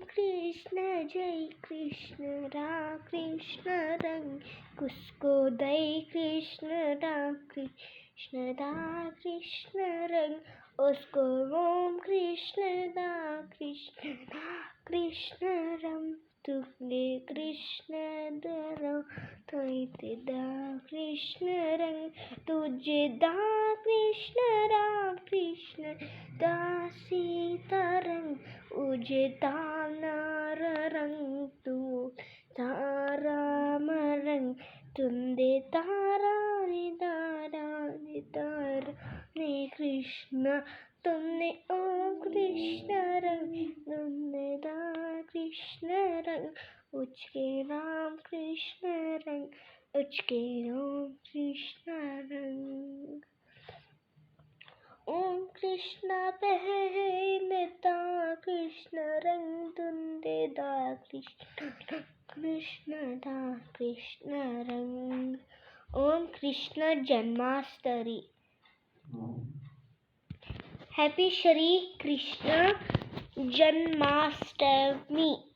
कृष्ण जय कृष्ण राम कृष्ण रंग किसको दे कृष्ण राम कृष्ण रंग उसको ओम कृष्ण दा कृष्ण रंग तुझे कृष्ण दरो दा कृष्ण रंग तुझे दा कृष्ण राम कृष्ण दा सीता रंग उजे तानार रंग तू ताराम रंग तुंदे तारा ने कृष्ण तुमने ओम कृष्ण रंग तुमने दा कृष्ण रंग उचके राम कृष्ण रंग उचके ओम कृष्ण रंग ओम कृष्ण पहनता कृष्ण रंग तुंदे दा कृष्ण रंग ओम कृष्ण जन्माष्टमी हैप्पी श्री कृष्ण जन्माष्टमी।